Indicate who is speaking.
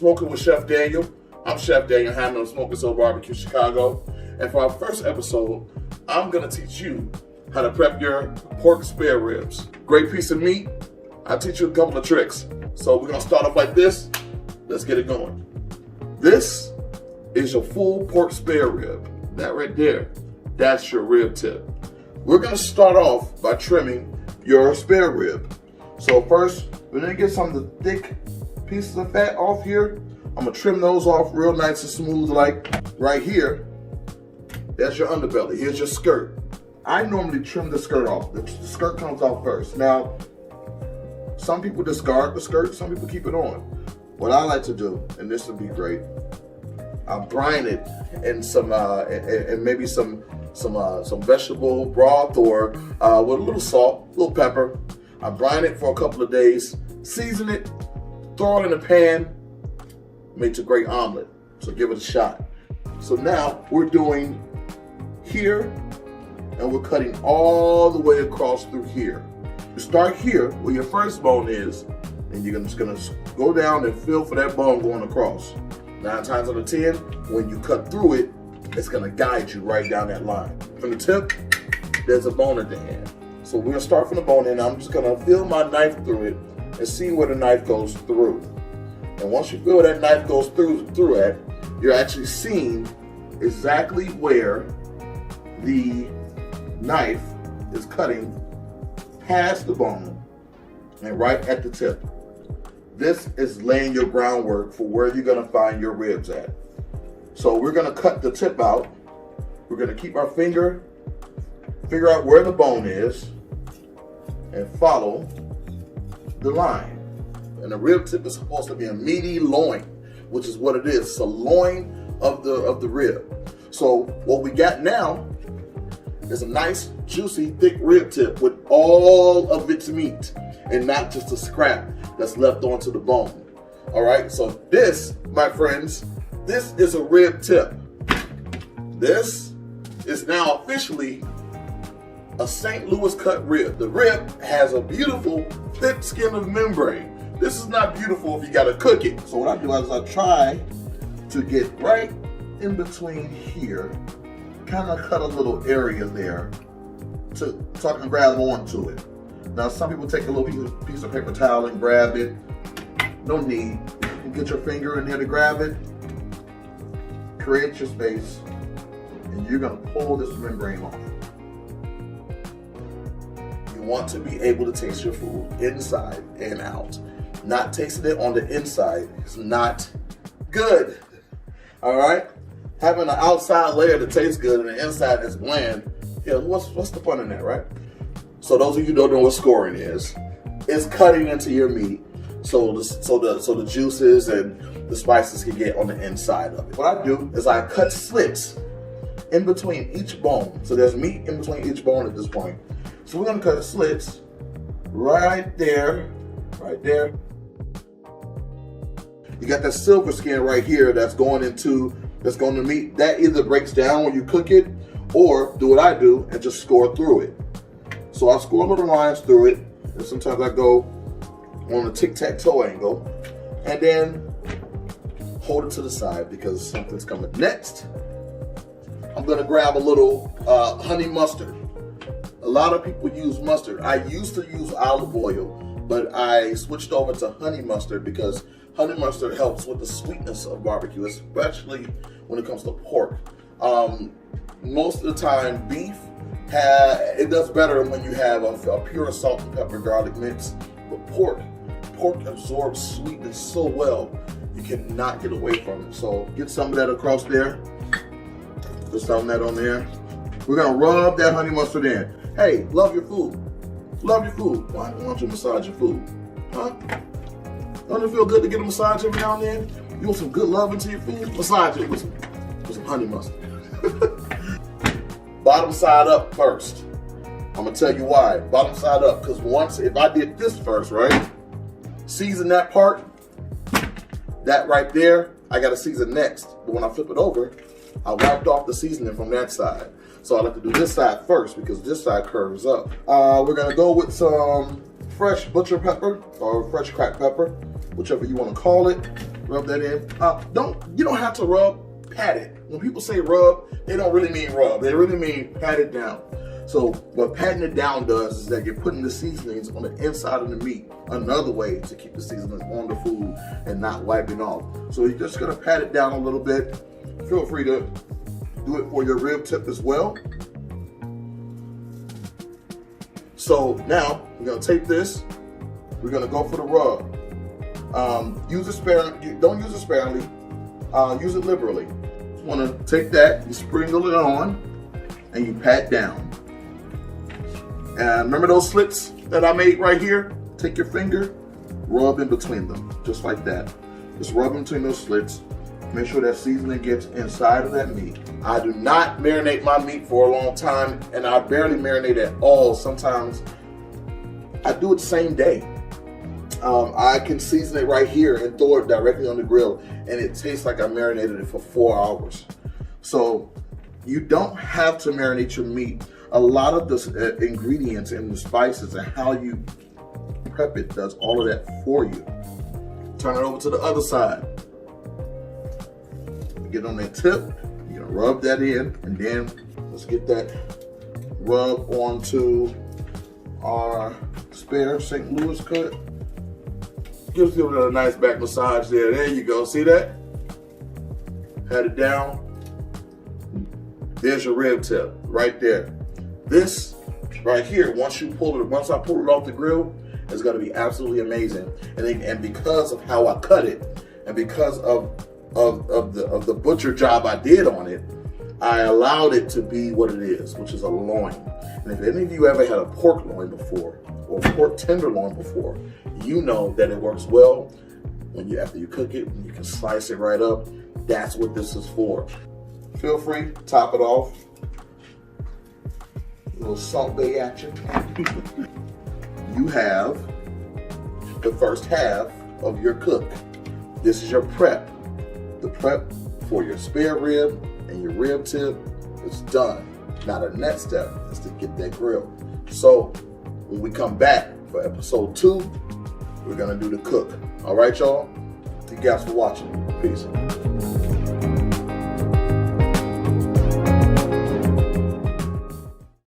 Speaker 1: Smoking with Chef Daniel. I'm Chef Daniel Hammond of Smoking Soul Barbecue Chicago. And for our first episode, I'm gonna teach you how to prep your pork spare ribs. Great piece of meat. I'll teach you a couple of tricks. So we're gonna start off like this. Let's get it going. This is your full pork spare rib. That right there, that's your rib tip. We're gonna start off by trimming your spare rib. So first, we're gonna get some of the thick pieces of fat off here. I'm gonna trim those off real nice and smooth, like right here. That's your underbelly. Here's your skirt. I normally trim the skirt off. The skirt comes off first. Now, some people discard the skirt, some people keep it on. What I like to do, and this would be great, I brine it in some and maybe some vegetable broth or with a little salt, a little pepper. I brine it for a couple of days, season it, throw it in a pan, makes a great omelet. So give it a shot. So now we're doing here, and we're cutting all the way across through here. You start here where your first bone is, and you're just gonna go down and feel for that bone going across. 9 times out of 10, when you cut through it, it's gonna guide you right down that line. From the tip, there's a bone at the end. So we're gonna start from the bone end. I'm just gonna feel my knife through it and see where the knife goes through. And once you feel that knife goes through it, you're actually seeing exactly where the knife is cutting past the bone and right at the tip. This is laying your groundwork for where you're gonna find your ribs at. So we're gonna cut the tip out. We're gonna keep our figure out where the bone is, and follow the line. And the rib tip is supposed to be a meaty loin, which is what it is. It's a loin of the rib. So what we got now is a nice, juicy, thick rib tip with all of its meat and not just a scrap that's left onto the bone. All right, so this, my friends, this is a rib tip. This is now officially a St. Louis cut rib. The rib has a beautiful, thick skin of membrane. This is not beautiful if you gotta cook it. So what I do is I try to get right in between here, kind of cut a little area there so I can grab onto it. Now some people take a little piece of paper towel and grab it. No need. You can get your finger in there to grab it. Create your space, and you're gonna pull this membrane off. You want to be able to taste your food inside and out. Not tasting it on the inside is not good. All right? Having an outside layer that tastes good and the inside is bland, yeah, what's the fun in that, right? So those of you who don't know what scoring is, it's cutting into your meat so the juices and the spices can get on the inside of it. What I do is I cut slits in between each bone. So there's meat in between each bone at this point. So we're gonna cut slits right there, right there. You got that silver skin right here that's going to meat. That either breaks down when you cook it, or do what I do and just score through it. So I score little lines through it, and sometimes I go on a tic-tac-toe angle, and then hold it to the side because something's coming. Next, I'm gonna grab a little honey mustard. A lot of people use mustard. I used to use olive oil, but I switched over to honey mustard because honey mustard helps with the sweetness of barbecue, especially when it comes to pork. Most of the time, beef, it does better when you have a pure salt and pepper garlic mix. But pork absorbs sweetness so well, you cannot get away from it. So get some of that across there. Put some of that on there. We're gonna rub that honey mustard in. Hey, love your food. Love your food. Why don't you massage your food? Huh? Don't it feel good to get a massage every now and then? You want some good love into your food? Massage it with some honey mustard. Bottom side up first. I'm gonna tell you why. Bottom side up, because if I did this first, right? Season that part, that right there, I gotta season next. But when I flip it over, I wiped off the seasoning from that side. So I like to do this side first because this side curves up. We're gonna go with some fresh butcher pepper or fresh cracked pepper, whichever you wanna call it. Rub that in. You don't have to rub, pat it. When people say rub, they don't really mean rub. They really mean pat it down. So what patting it down does is that you're putting the seasonings on the inside of the meat. Another way to keep the seasonings on the food and not wiping off. So you're just gonna pat it down a little bit. Feel free to do it for your rib tip as well. So now we're gonna take this. We're gonna go for the rub. Use it sparingly. Don't use it sparingly. Use it liberally. You wanna take that, you sprinkle it on, and you pat down. And remember those slits that I made right here? Take your finger, rub in between them, just like that. Just rub in between those slits. Make sure that seasoning gets inside of that meat. I do not marinate my meat for a long time, and I barely marinate at all. Sometimes I do it the same day. I can season it right here and throw it directly on the grill, and it tastes like I marinated it for 4 hours. So you don't have to marinate your meat. A lot of the ingredients and the spices and how you prep it does all of that for you. Turn it over to the other side. Get on that tip, you're gonna rub that in, and then let's get that rub onto our spare St. Louis cut. Give it a nice back massage there. There you go, see that? Pat it down. There's your rib tip right there. This right here, once I pull it off the grill, it's gonna be absolutely amazing. And because of how I cut it, and because of the butcher job I did on it, I allowed it to be what it is, which is a loin. And if any of you ever had a pork loin before, or pork tenderloin before, you know that it works well when after you cook it, you can slice it right up. That's what this is for. Feel free, top it off. A little Salt Bay action. You have the first half of your cook. This is your prep. The prep for your spare rib and your rib tip is done. Now the next step is to get that grill. So when we come back for episode 2, we're gonna do the cook. All right, y'all? Thank you guys for watching. Peace.